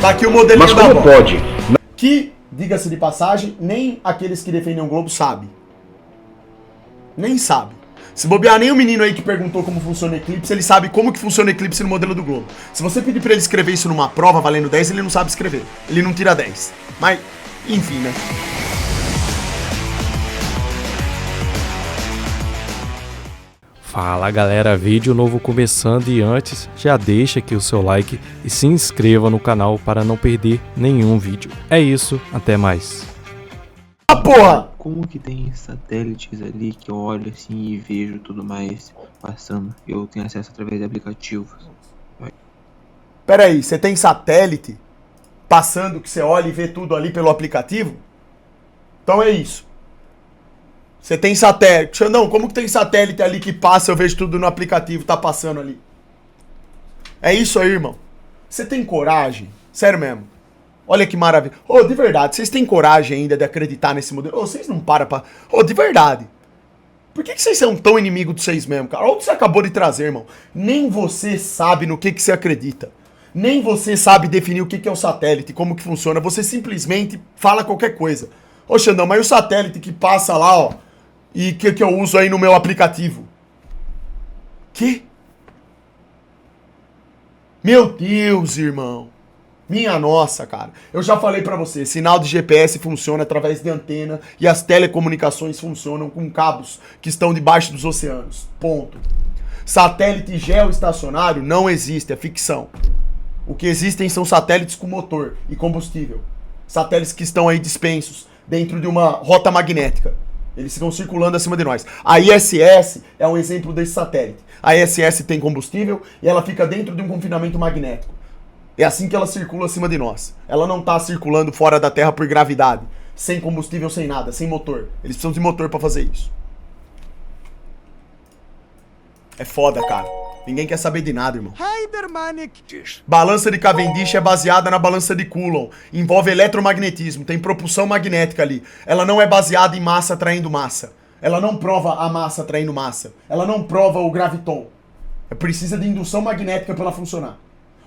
Tá aqui o modelinho Mas como pode? Que, diga-se de passagem, nem aqueles que defendem o Globo sabem. Nem sabe. Se bobear, nem o menino aí que perguntou como funciona o Eclipse, ele sabe como que funciona o Eclipse no modelo do Globo. Se você pedir pra ele escrever isso numa prova valendo 10, ele não sabe escrever. Ele não tira 10. Mas, enfim, né? Fala galera, vídeo novo começando e antes já deixa aqui o seu like e se inscreva no canal para não perder nenhum vídeo. É isso, até mais. Ah, porra! Como que tem satélites ali que eu olho assim e vejo tudo mais passando? Eu tenho acesso através de aplicativos. Pera aí, você tem satélite passando que você olha e vê tudo ali pelo aplicativo? Então é isso. Você tem satélite. Xandão, como que tem satélite ali que passa, eu vejo tudo no aplicativo, tá passando ali? É isso aí, irmão. Você tem coragem? Sério mesmo. Olha que maravilha. Ô, de verdade, vocês têm coragem ainda de acreditar nesse modelo? Ô, vocês não param pra... Ô, de verdade. Por que vocês são tão inimigos de vocês mesmo, cara? Olha o que você acabou de trazer, irmão. Nem você sabe no que você acredita. Nem você sabe definir o que é o satélite, como que funciona. Você simplesmente fala qualquer coisa. Ô, Xandão, mas o satélite que passa lá, ó, e que eu uso aí no meu aplicativo? Que? Meu Deus, irmão. Minha nossa, cara. Eu já falei pra você, sinal de GPS funciona através de antena e as telecomunicações funcionam com cabos que estão debaixo dos oceanos. Ponto. Satélite geoestacionário não existe, é ficção. O que existem são satélites com motor e combustível. Satélites que estão aí dispensos dentro de uma rota magnética. Eles ficam circulando acima de nós. A ISS é um exemplo desse satélite. A ISS tem combustível e ela fica dentro de um confinamento magnético. É assim que ela circula acima de nós. Ela não tá circulando fora da Terra por gravidade. Sem combustível, sem nada, sem motor. Eles precisam de motor pra fazer isso. É foda, cara. Ninguém quer saber de nada, irmão. Balança de Cavendish é baseada na balança de Coulomb. Envolve eletromagnetismo, tem propulsão magnética ali. Ela não é baseada em massa atraindo massa. Ela não prova a massa atraindo massa. Ela não prova o graviton. Precisa de indução magnética pra ela funcionar.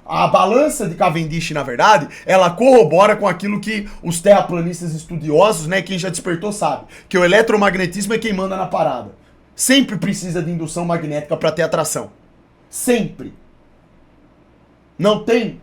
A balança de Cavendish, na verdade, ela corrobora com aquilo que os terraplanistas estudiosos, né, quem já despertou sabe, que o eletromagnetismo é quem manda na parada. Sempre precisa de indução magnética para ter atração. Sempre. Não tem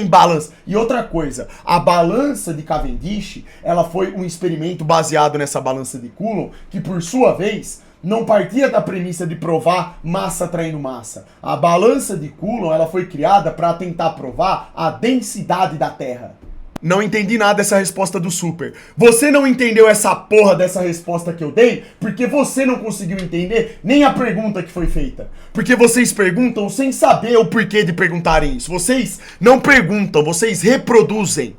balança. E outra coisa, a balança de Cavendish, ela foi um experimento baseado nessa balança de Coulomb, que por sua vez não partia da premissa de provar massa atraindo massa. A balança de Coulomb, ela foi criada para tentar provar a densidade da Terra. Não entendi nada dessa resposta do Super. Você não entendeu essa porra dessa resposta que eu dei porque você não conseguiu entender nem a pergunta que foi feita. Porque vocês perguntam sem saber o porquê de perguntarem isso. Vocês não perguntam, vocês reproduzem.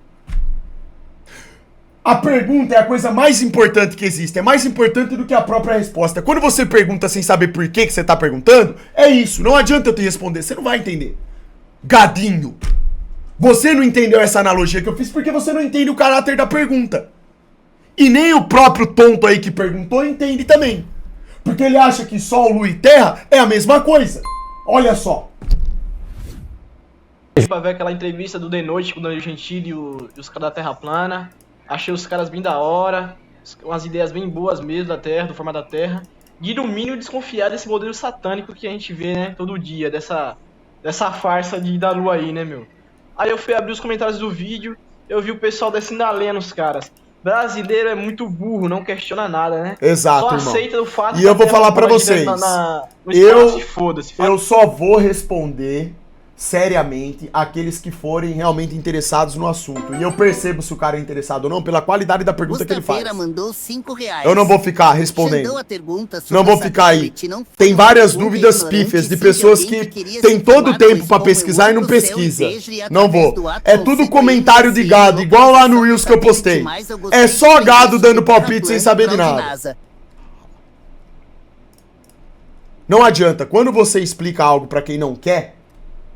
A pergunta é a coisa mais importante que existe. É mais importante do que a própria resposta. Quando você pergunta sem saber por que você tá perguntando, é isso. Não adianta eu te responder. Você não vai entender. Gadinho. Você não entendeu essa analogia que eu fiz porque você não entende o caráter da pergunta. E nem o próprio tonto aí que perguntou entende também. Porque ele acha que Sol, Lua e Terra é a mesma coisa. Olha só. Pra ver aquela entrevista do The Noite com o Danilo Gentili e os caras da Terra Plana. Achei os caras bem da hora, umas ideias bem boas mesmo da Terra, do formato da Terra. E no mínimo desconfiar desse modelo satânico que a gente vê, né, todo dia, dessa farsa da Lua aí, né, meu. Aí eu fui abrir os comentários do vídeo, eu vi o pessoal descendo a lenha nos caras. Brasileiro é muito burro, não questiona nada, né? Exato, só irmão. aceita o fato e eu vou falar pra vocês, eu só vou responder seriamente aqueles que forem realmente interessados no assunto. E eu percebo se o cara é interessado ou não pela qualidade da pergunta que ele faz. Mandou R$5. Eu não vou ficar respondendo. Não vou ficar aí. Tem várias dúvidas pífias de pessoas que têm todo o tempo pra pesquisar e não pesquisa. Não vou. É tudo comentário de gado, igual lá no Reels que eu postei. É só gado dando palpite sem saber de nada. Não adianta. Quando você explica algo pra quem não quer,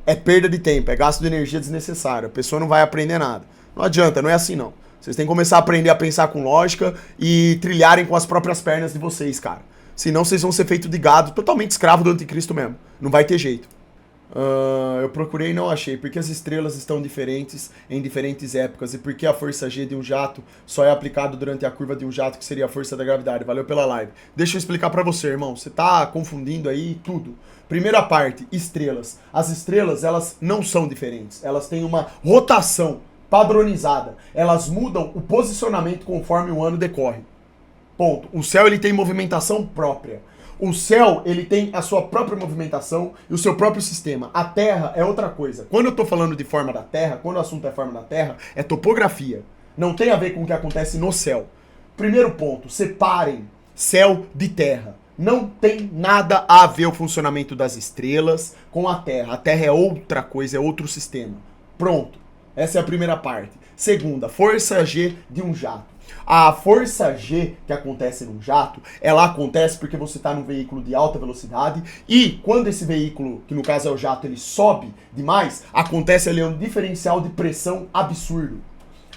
é perda de tempo, é gasto de energia desnecessário. A pessoa não vai aprender nada. Não adianta, não é assim não. Vocês têm que começar a aprender a pensar com lógica e trilharem com as próprias pernas de vocês, cara. Senão vocês vão ser feitos de gado, totalmente escravo do anticristo mesmo. Não vai ter jeito. Eu procurei e não achei. Porque as estrelas estão diferentes em diferentes épocas. E porque a força G de um jato só é aplicado durante a curva de um jato, que seria a força da gravidade. Valeu pela live. Deixa eu explicar pra você, irmão. Você tá confundindo aí tudo. Primeira parte, estrelas. As estrelas, elas não são diferentes. Elas têm uma rotação padronizada. Elas mudam o posicionamento conforme o ano decorre. Ponto. O céu, ele tem movimentação própria. O céu, ele tem a sua própria movimentação e o seu próprio sistema. A Terra é outra coisa. Quando eu tô falando de forma da Terra, quando o assunto é forma da Terra, é topografia. Não tem a ver com o que acontece no céu. Primeiro ponto, separem céu de terra. Não tem nada a ver o funcionamento das estrelas com a Terra. A Terra é outra coisa, é outro sistema. Pronto. Essa é a primeira parte. Segunda, força G de um jato. A força G que acontece num jato, ela acontece porque você está num veículo de alta velocidade e quando esse veículo, que no caso é o jato, ele sobe demais, acontece ali um diferencial de pressão absurdo.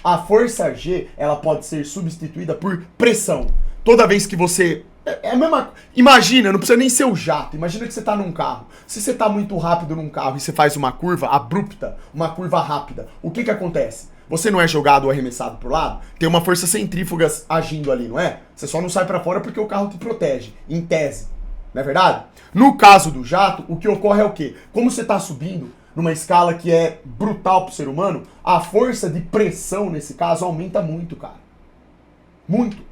A força G, ela pode ser substituída por pressão. Toda vez que você... É a mesma... Imagina, não precisa nem ser o jato. Imagina que você está num carro. Se você está muito rápido num carro e você faz uma curva abrupta, uma curva rápida, o que acontece? Você não é jogado ou arremessado pro lado? Tem uma força centrífuga agindo ali, não é? Você só não sai pra fora porque o carro te protege, em tese. Não é verdade? No caso do jato, o que ocorre é o quê? Como você tá subindo numa escala que é brutal pro ser humano, a força de pressão, nesse caso, aumenta muito, cara. Muito.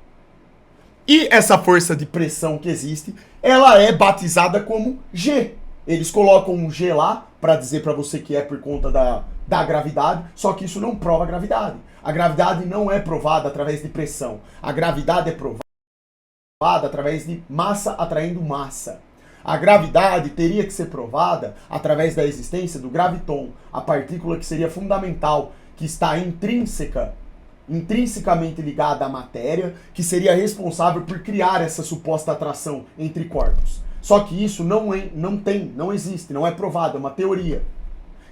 E essa força de pressão que existe, ela é batizada como G. Eles colocam um G lá pra dizer pra você que é por conta da gravidade, só que isso não prova a gravidade. A gravidade não é provada através de pressão. A gravidade é provada através de massa atraindo massa. A gravidade teria que ser provada através da existência do graviton, a partícula que seria fundamental, que está intrinsecamente ligada à matéria, que seria responsável por criar essa suposta atração entre corpos. Só que isso não existe, não é provado, é uma teoria.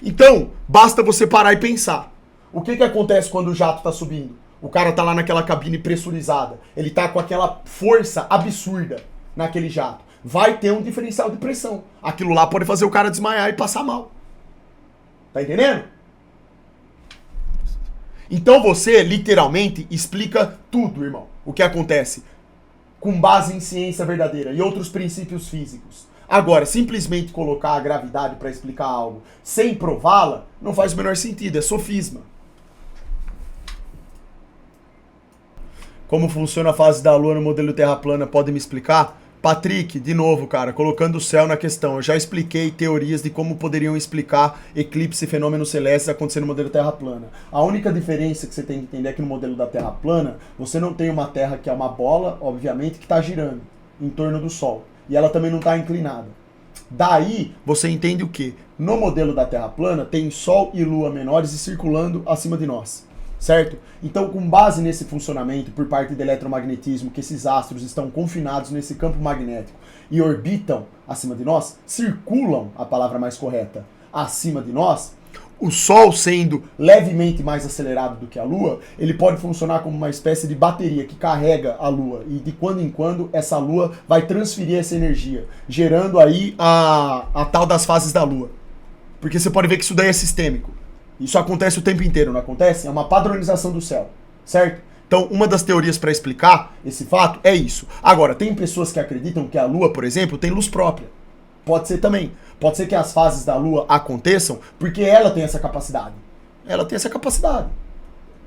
Então, basta você parar e pensar. O que acontece quando o jato está subindo? O cara tá lá naquela cabine pressurizada. Ele tá com aquela força absurda naquele jato. Vai ter um diferencial de pressão. Aquilo lá pode fazer o cara desmaiar e passar mal. Tá entendendo? Então você, literalmente, explica tudo, irmão. O que acontece com base em ciência verdadeira e outros princípios físicos. Agora, simplesmente colocar a gravidade para explicar algo sem prová-la, não faz o menor sentido, é sofisma. Como funciona a fase da Lua no modelo Terra plana, pode me explicar? Patrick, de novo, cara, colocando o céu na questão. Eu já expliquei teorias de como poderiam explicar eclipse e fenômenos celestes acontecendo no modelo Terra plana. A única diferença que você tem que entender é que no modelo da Terra plana, você não tem uma Terra que é uma bola, obviamente, que está girando em torno do Sol. E ela também não está inclinada. Daí, você entende o quê? No modelo da Terra plana, tem Sol e Lua menores e circulando acima de nós. Certo? Então, com base nesse funcionamento por parte do eletromagnetismo, que esses astros estão confinados nesse campo magnético e orbitam acima de nós, circulam, a palavra mais correta, acima de nós, o Sol sendo levemente mais acelerado do que a Lua, ele pode funcionar como uma espécie de bateria que carrega a Lua e de quando em quando essa Lua vai transferir essa energia, gerando aí a tal das fases da Lua. Porque você pode ver que isso daí é sistêmico. Isso acontece o tempo inteiro, não acontece? É uma padronização do céu, certo? Então, uma das teorias para explicar esse fato é isso. Agora, tem pessoas que acreditam que a Lua, por exemplo, tem luz própria. Pode ser também. Pode ser que as fases da Lua aconteçam porque ela tem essa capacidade. Ela tem essa capacidade.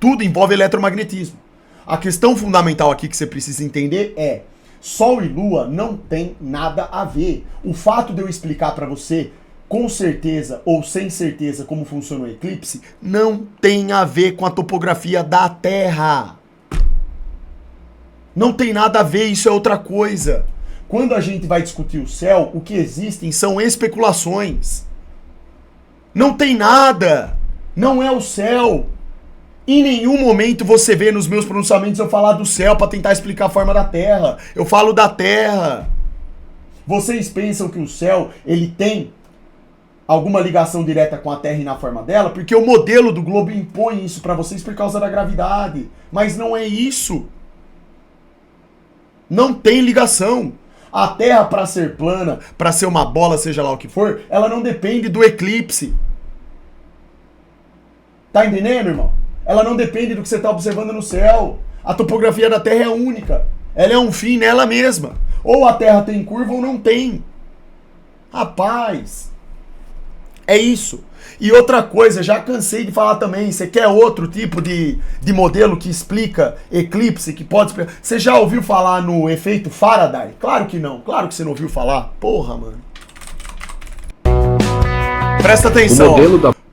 Tudo envolve eletromagnetismo. A questão fundamental aqui que você precisa entender é: Sol e Lua não tem nada a ver. O fato de eu explicar para você com certeza ou sem certeza como funciona o eclipse, não tem a ver com a topografia da Terra. Não tem nada a ver, isso é outra coisa. Quando a gente vai discutir o céu, o que existem são especulações. Não tem nada. Não é o céu. Em nenhum momento você vê nos meus pronunciamentos eu falar do céu para tentar explicar a forma da Terra. Eu falo da Terra. Vocês pensam que o céu, ele tem alguma ligação direta com a Terra e na forma dela, porque o modelo do globo impõe isso para vocês por causa da gravidade. Mas não é isso. Não tem ligação. A Terra, para ser plana, para ser uma bola, seja lá o que for, ela não depende do eclipse. Tá entendendo, irmão? Ela não depende do que você tá observando no céu. A topografia da Terra é única. Ela é um fim nela mesma. Ou a Terra tem curva ou não tem. Rapaz, é isso. E outra coisa, já cansei de falar também, você quer outro tipo de modelo que explica eclipse, que pode explicar... Você já ouviu falar no efeito Faraday? Claro que não, claro que você não ouviu falar. Porra, mano. Presta atenção.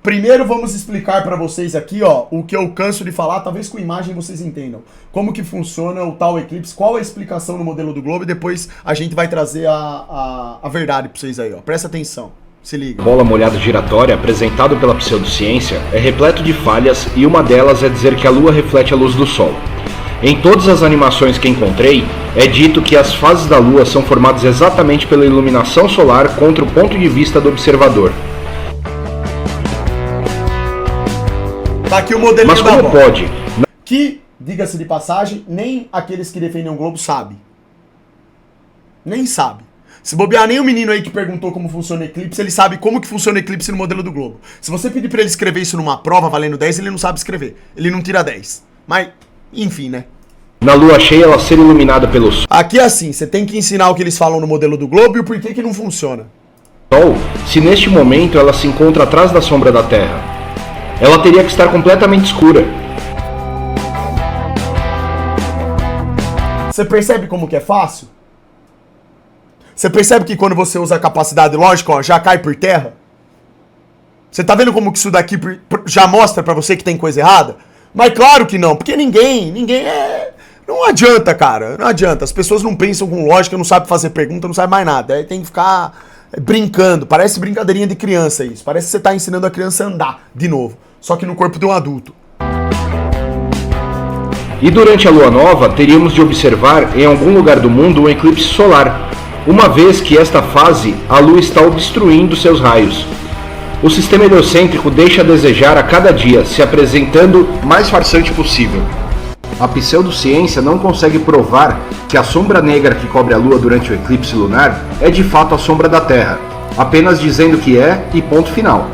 Primeiro vamos explicar pra vocês aqui, ó, o que eu canso de falar, talvez com imagem vocês entendam. Como que funciona o tal eclipse, qual a explicação no modelo do globo, e depois a gente vai trazer a verdade pra vocês aí, ó. Presta atenção. Se liga. A bola molhada giratória, apresentado pela pseudociência, é repleto de falhas e uma delas é dizer que a Lua reflete a luz do Sol. Em todas as animações que encontrei, é dito que as fases da Lua são formadas exatamente pela iluminação solar contra o ponto de vista do observador. Tá aqui o modelinho. Mas como pode? Que, diga-se de passagem, nem aqueles que defendem o globo sabem. Nem sabe. Se bobear, nem o menino aí que perguntou como funciona o eclipse, ele sabe como que funciona o eclipse no modelo do globo. Se você pedir pra ele escrever isso numa prova valendo 10, ele não sabe escrever. Ele não tira 10. Mas, enfim, né? Na lua cheia ela ser iluminada pelo Sol, aqui é assim, você tem que ensinar o que eles falam no modelo do globo e o porquê que não funciona. se neste momento ela se encontra atrás da sombra da Terra. Ela teria que estar completamente escura. Você percebe como que é fácil? Você percebe que quando você usa a capacidade lógica, ó, já cai por terra? Você tá vendo como que isso daqui já mostra pra você que tem coisa errada? Mas claro que não, porque ninguém é... Não adianta, cara, não adianta. As pessoas não pensam com lógica, não sabem fazer pergunta, não sabem mais nada. Aí tem que ficar brincando, parece brincadeirinha de criança isso. Parece que você tá ensinando a criança a andar de novo, só que no corpo de um adulto. E durante a lua nova, teríamos de observar em algum lugar do mundo um eclipse solar, uma vez que esta fase a lua está obstruindo seus raios. O sistema heliocêntrico deixa a desejar a cada dia, se apresentando mais farsante possível. A pseudociência não consegue provar que a sombra negra que cobre a Lua durante o eclipse lunar é de fato a sombra da Terra, apenas dizendo que é e ponto final.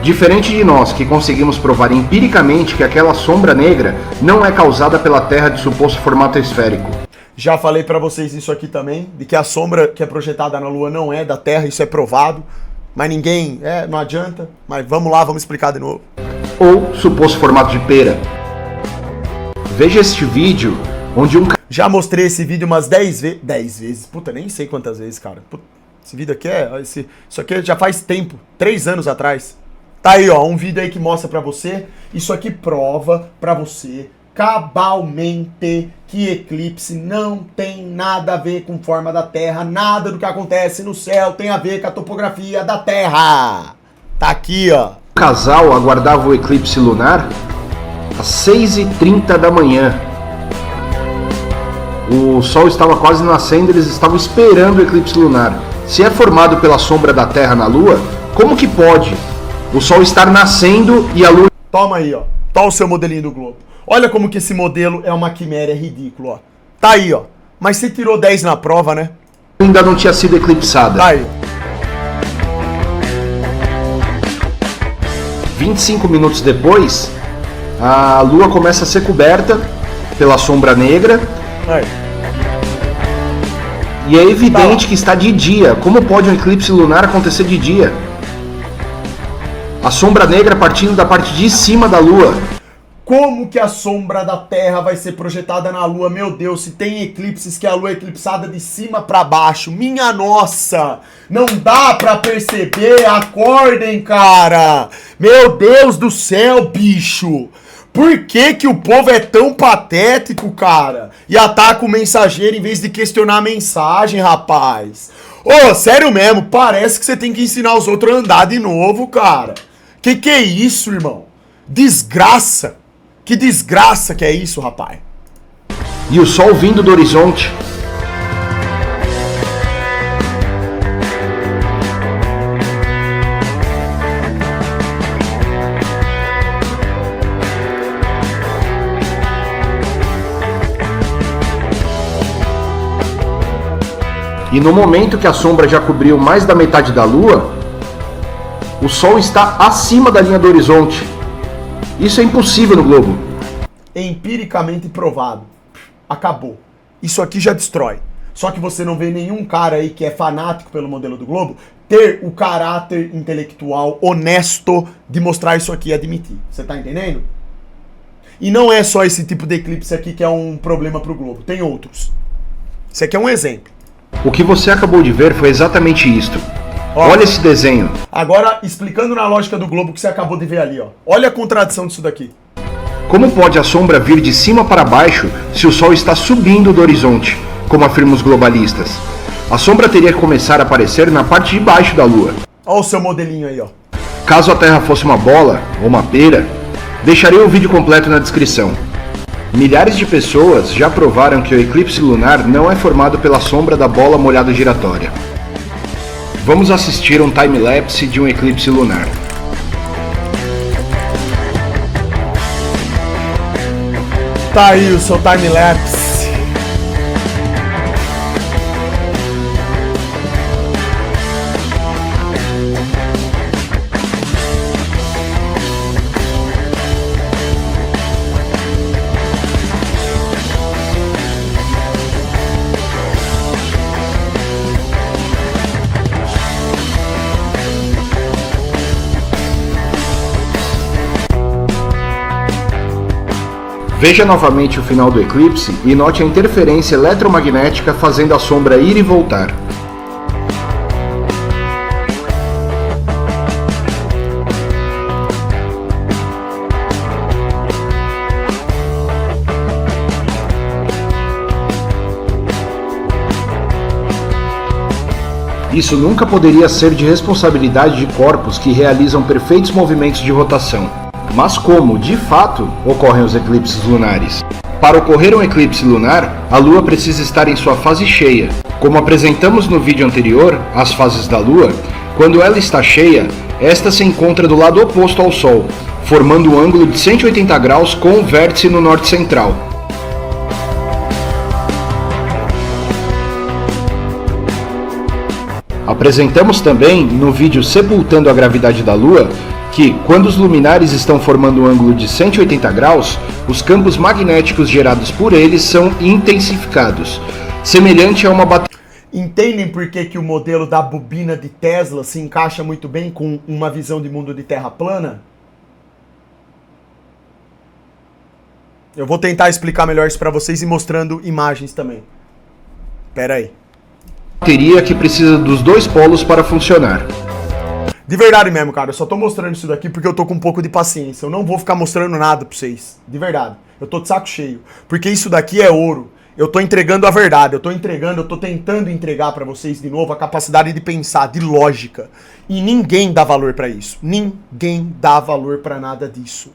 Diferente de nós, que conseguimos provar empiricamente que aquela sombra negra não é causada pela Terra de suposto formato esférico. Já falei pra vocês isso aqui também, de que a sombra que é projetada na Lua não é da Terra, isso é provado, mas ninguém, não adianta, mas vamos lá, vamos explicar de novo. Ou suposto formato de pera. Veja este vídeo, onde um... Já mostrei esse vídeo umas 10 vezes. 10 vezes? Puta, nem sei quantas vezes, cara. Puta, esse vídeo aqui isso aqui já faz tempo. 3 anos atrás. Tá aí, ó. Um vídeo aí que mostra pra você. Isso aqui prova pra você, cabalmente, que eclipse não tem nada a ver com forma da Terra. Nada do que acontece no céu tem a ver com a topografia da Terra. Tá aqui, ó. O casal aguardava o eclipse lunar às 6h30 da manhã. O sol estava quase nascendo, eles estavam esperando o eclipse lunar. Se é formado pela sombra da Terra na Lua, como que pode o sol estar nascendo e a Lua... Toma aí, ó. Toma o seu modelinho do globo. Olha como que esse modelo é uma quimera, é ridículo, ó. Tá aí, ó. Mas você tirou 10 na prova, né? Ainda não tinha sido eclipsada. Tá aí. 25 minutos depois, a Lua começa a ser coberta pela sombra negra. Aí. E é evidente que está de dia. Como pode um eclipse lunar acontecer de dia? A sombra negra partindo da parte de cima da Lua. Como que a sombra da Terra vai ser projetada na Lua? Meu Deus, se tem eclipses que a Lua é eclipsada de cima pra baixo. Minha nossa! Não dá pra perceber? Acordem, cara! Meu Deus do céu, bicho! Por que que o povo é tão patético, cara? E ataca o mensageiro em vez de questionar a mensagem, rapaz? Ô, sério mesmo, parece que você tem que ensinar os outros a andar de novo, cara. Que é isso, irmão? Desgraça! Que desgraça que é isso, rapaz? E o sol vindo do horizonte. E no momento que a sombra já cobriu mais da metade da Lua, o Sol está acima da linha do horizonte. Isso é impossível no globo. Empiricamente provado. Acabou. Isso aqui já destrói. Só que você não vê nenhum cara aí que é fanático pelo modelo do globo ter o caráter intelectual honesto de mostrar isso aqui e admitir. Você tá entendendo? E não é só esse tipo de eclipse aqui que é um problema pro globo. Tem outros. Esse aqui é um exemplo. O que você acabou de ver foi exatamente isto. Ó, olha esse desenho. Agora, explicando na lógica do globo que você acabou de ver ali, ó. Olha a contradição disso daqui. Como pode a sombra vir de cima para baixo se o Sol está subindo do horizonte, como afirmam os globalistas? A sombra teria que começar a aparecer na parte de baixo da Lua. Olha o seu modelinho aí, ó. Caso a Terra fosse uma bola ou uma pera, deixarei o vídeo completo na descrição. Milhares de pessoas já provaram que o eclipse lunar não é formado pela sombra da bola molhada giratória. Vamos assistir um time-lapse de um eclipse lunar. Tá aí o seu time-lapse. Veja novamente o final do eclipse e note a interferência eletromagnética fazendo a sombra ir e voltar. Isso nunca poderia ser de responsabilidade de corpos que realizam perfeitos movimentos de rotação. Mas como, de fato, ocorrem os eclipses lunares? Para ocorrer um eclipse lunar, a Lua precisa estar em sua fase cheia. Como apresentamos no vídeo anterior, as fases da Lua, quando ela está cheia, esta se encontra do lado oposto ao Sol, formando um ângulo de 180 graus com o vértice no norte central. Apresentamos também, no vídeo Sepultando a Gravidade da Lua, que, quando os luminares estão formando um ângulo de 180 graus, os campos magnéticos gerados por eles são intensificados, semelhante a uma bateria. Entendem por que o modelo da bobina de Tesla se encaixa muito bem com uma visão de mundo de terra plana? Eu vou tentar explicar melhor isso para vocês e mostrando imagens também. Pera aí. Bateria que precisa dos dois polos para funcionar. De verdade mesmo, cara, eu só tô mostrando isso daqui porque eu tô com um pouco de paciência. Eu não vou ficar mostrando nada pra vocês. De verdade. Eu tô de saco cheio. Porque isso daqui é ouro. Eu tô entregando a verdade. Eu tô tentando entregar pra vocês de novo a capacidade de pensar, de lógica. E ninguém dá valor pra isso. Ninguém dá valor pra nada disso.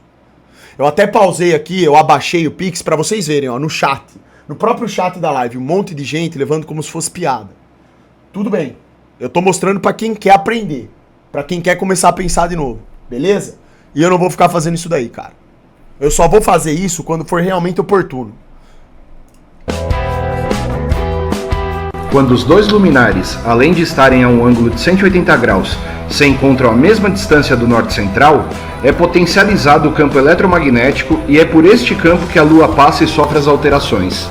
Eu até pausei aqui, eu abaixei o Pix pra vocês verem, ó, no chat. No próprio chat da live, um monte de gente levando como se fosse piada. Tudo bem. Eu tô mostrando pra quem quer aprender. Pra quem quer começar a pensar de novo, beleza? E eu não vou ficar fazendo isso daí, cara. Eu só vou fazer isso quando for realmente oportuno. Quando os dois luminares, além de estarem a um ângulo de 180 graus, se encontram à mesma distância do norte central, é potencializado o campo eletromagnético e é por este campo que a Lua passa e sofre as alterações.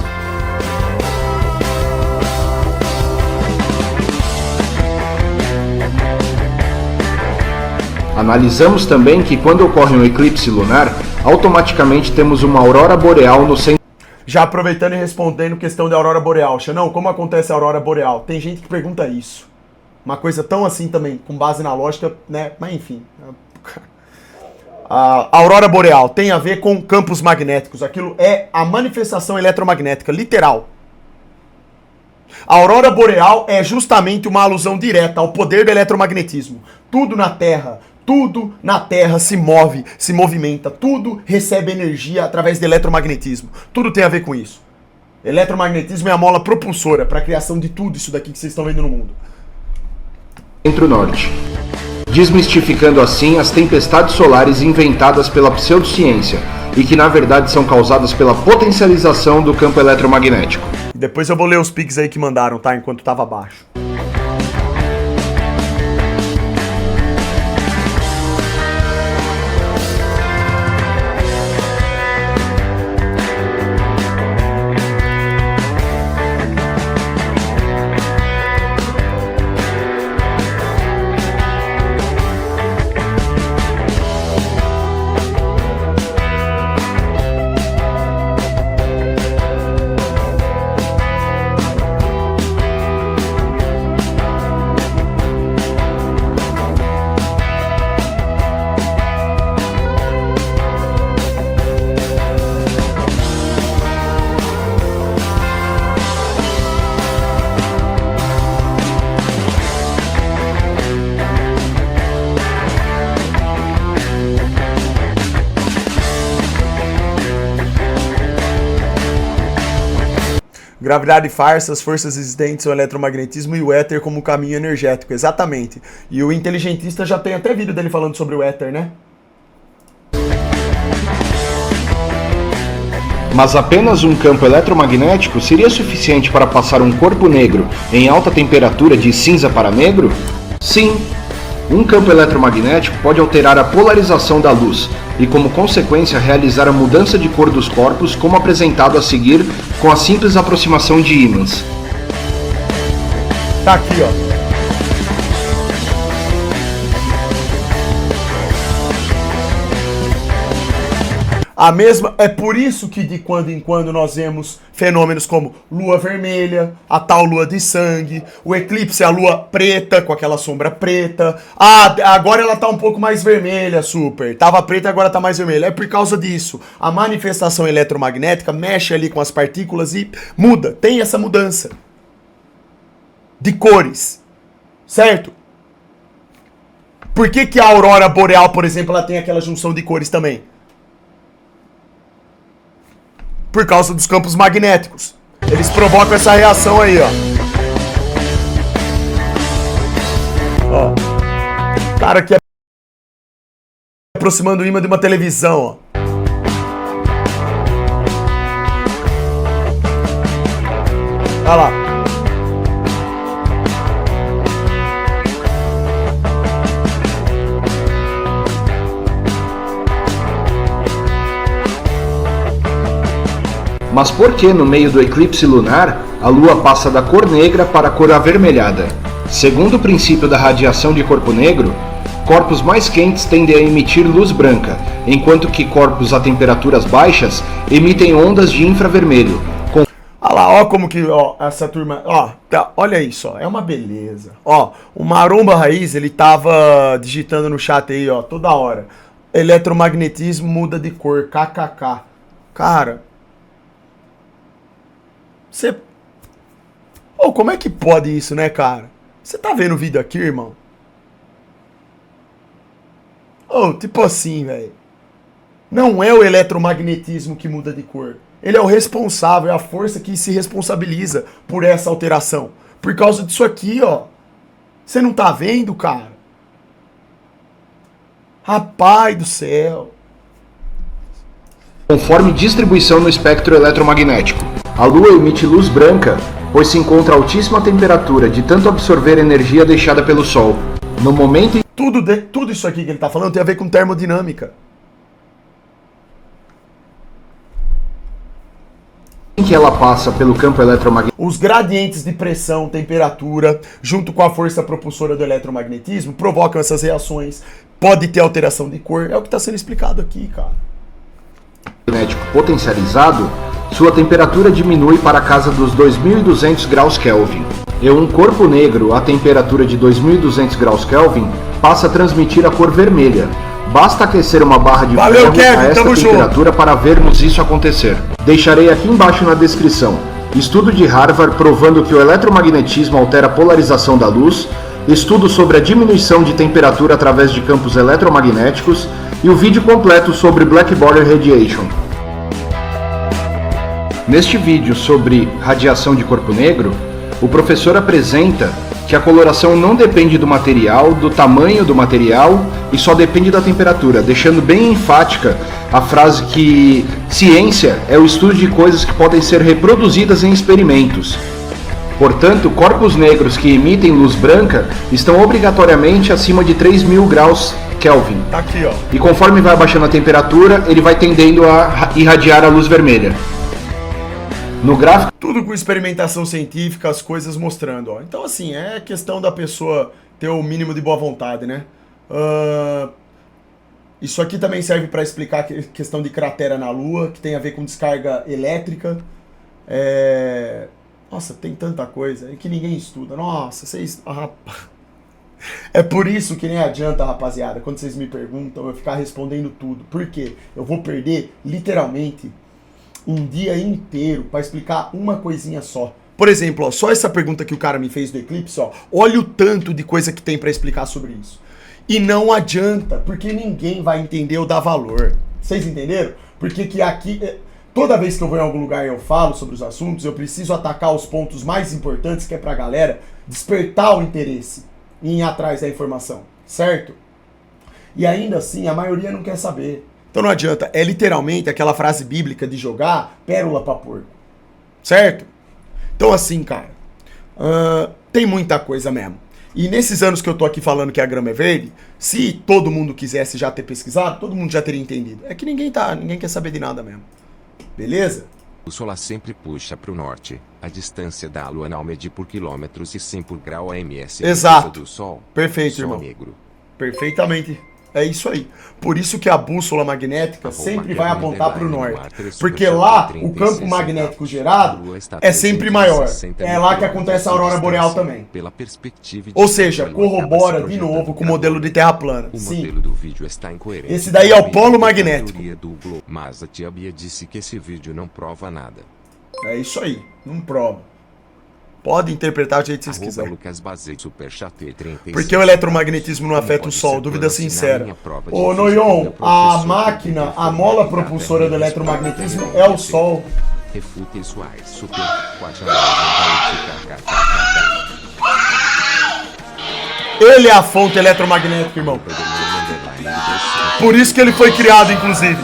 Analisamos também que quando ocorre um eclipse lunar, automaticamente temos uma aurora boreal no centro. Já aproveitando e respondendo questão da aurora boreal. Xanão, como acontece a aurora boreal? Tem gente que pergunta isso. Uma coisa tão assim também, com base na lógica, né? Mas enfim. A aurora boreal tem a ver com campos magnéticos. Aquilo é a manifestação eletromagnética, literal. A aurora boreal é justamente uma alusão direta ao poder do eletromagnetismo. Tudo na Terra se move, se movimenta, tudo recebe energia através do eletromagnetismo. Tudo tem a ver com isso. Eletromagnetismo é a mola propulsora para a criação de tudo isso daqui que vocês estão vendo no mundo. Centro-Norte. Desmistificando assim as tempestades solares inventadas pela pseudociência e que na verdade são causadas pela potencialização do campo eletromagnético. Depois eu vou ler os pics aí que mandaram, tá? Enquanto tava baixo. Gravidade farsa, as forças existentes, o eletromagnetismo e o éter como caminho energético, exatamente. E o inteligentista já tem até vídeo dele falando sobre o éter, né? Mas apenas um campo eletromagnético seria suficiente para passar um corpo negro em alta temperatura de cinza para negro? Sim! Um campo eletromagnético pode alterar a polarização da luz e, como consequência, realizar a mudança de cor dos corpos, como apresentado a seguir com a simples aproximação de ímãs. Tá aqui, ó. A mesma, é por isso que de quando em quando nós vemos fenômenos como lua vermelha, a tal lua de sangue, o eclipse, a lua preta com aquela sombra preta. Ah, agora ela tá um pouco mais vermelha, super. Tava preta, agora tá mais vermelha. É por causa disso. A manifestação eletromagnética mexe ali com as partículas e muda, tem essa mudança de cores, certo? Por que que a aurora boreal, por exemplo, ela tem aquela junção de cores também? Por causa dos campos magnéticos. Eles provocam essa reação aí, ó. Ó. Cara que é aproximando o ímã de uma televisão, ó. Olha lá. Mas por que no meio do eclipse lunar a Lua passa da cor negra para a cor avermelhada? Segundo o princípio da radiação de corpo negro, corpos mais quentes tendem a emitir luz branca, enquanto que corpos a temperaturas baixas emitem ondas de infravermelho. Olha lá, ó como que, ó, essa turma, ó, tá, olha isso, ó, é uma beleza. Ó, o Maromba Raiz, ele tava digitando no chat aí, ó, toda hora. Eletromagnetismo muda de cor, kkk. Cara... Você... Oh, como é que pode isso, né, cara? Você tá vendo o vídeo aqui, irmão? Oh, tipo assim, velho. Não é o eletromagnetismo que muda de cor. Ele é o responsável, é a força que se responsabiliza por essa alteração. Por causa disso aqui, ó. Você não tá vendo, cara? Rapaz do céu. Conforme distribuição no espectro eletromagnético. A Lua emite luz branca, pois se encontra a altíssima temperatura de tanto absorver energia deixada pelo Sol. No momento em... Tudo isso aqui que ele está falando tem a ver com termodinâmica. Em que ela passa pelo campo eletromagnético... Os gradientes de pressão, temperatura, junto com a força propulsora do eletromagnetismo, provocam essas reações. Pode ter alteração de cor. É o que está sendo explicado aqui, cara. Magnético potencializado, sua temperatura diminui para a casa dos 2.200 graus Kelvin. E um corpo negro a temperatura de 2.200 graus Kelvin passa a transmitir a cor vermelha. Basta aquecer uma barra de ferro a esta temperatura para vermos isso acontecer. Deixarei aqui embaixo na descrição estudo de Harvard provando que o eletromagnetismo altera a polarização da luz, estudo sobre a diminuição de temperatura através de campos eletromagnéticos e o vídeo completo sobre Black Body Radiation. Neste vídeo sobre radiação de corpo negro, o professor apresenta que a coloração não depende do material, do tamanho do material e só depende da temperatura, deixando bem enfática a frase que ciência é o estudo de coisas que podem ser reproduzidas em experimentos. Portanto, corpos negros que emitem luz branca estão obrigatoriamente acima de 3.000 graus Kelvin. Tá aqui, ó. E conforme vai abaixando a temperatura, ele vai tendendo a irradiar a luz vermelha. No gráfico... Tudo com experimentação científica, as coisas mostrando, ó. Então, assim, é questão da pessoa ter o mínimo de boa vontade, né? Isso aqui também serve para explicar a questão de cratera na Lua, que tem a ver com descarga elétrica. Nossa, tem tanta coisa que ninguém estuda. Nossa, vocês... É por isso que nem adianta, rapaziada, quando vocês me perguntam, eu ficar respondendo tudo. Por quê? Eu vou perder, literalmente, um dia inteiro para explicar uma coisinha só. Por exemplo, ó, só essa pergunta que o cara me fez do eclipse, ó, olha o tanto de coisa que tem para explicar sobre isso. E não adianta, porque ninguém vai entender ou dar valor. Vocês entenderam? Porque que aqui... Toda vez que eu vou em algum lugar e eu falo sobre os assuntos, eu preciso atacar os pontos mais importantes, que é pra galera despertar o interesse em ir atrás da informação, certo? E ainda assim, a maioria não quer saber. Então não adianta, é literalmente aquela frase bíblica de jogar pérola pra porco, certo? Então assim, cara, tem muita coisa mesmo. E nesses anos que eu tô aqui falando que a grama é verde, se todo mundo quisesse já ter pesquisado, todo mundo já teria entendido. É que ninguém quer saber de nada mesmo. Beleza? O Sol sempre puxa para o norte. A distância da Lua não mede por quilômetros e sim por grau AMS. Exato. Do Sol. Perfeito, Sol irmão. negro. Perfeitamente. É isso aí. Por isso que a bússola magnética sempre vai apontar para o norte. Porque lá, o campo magnético gerado é sempre maior. É lá que acontece a aurora boreal também. Ou seja, corrobora de novo com o modelo de terra plana. Sim. Esse daí é o polo magnético. Mas a tia Bia disse que esse vídeo não prova nada. É isso aí. Não prova. Pode interpretar do jeito que vocês quiserem. Porque o eletromagnetismo não afeta o Sol? Dúvida sincera. Ô, Noyon, a máquina, a mola propulsora do eletromagnetismo é o Sol. Ele é a fonte eletromagnética, irmão. Por isso que ele foi criado, inclusive.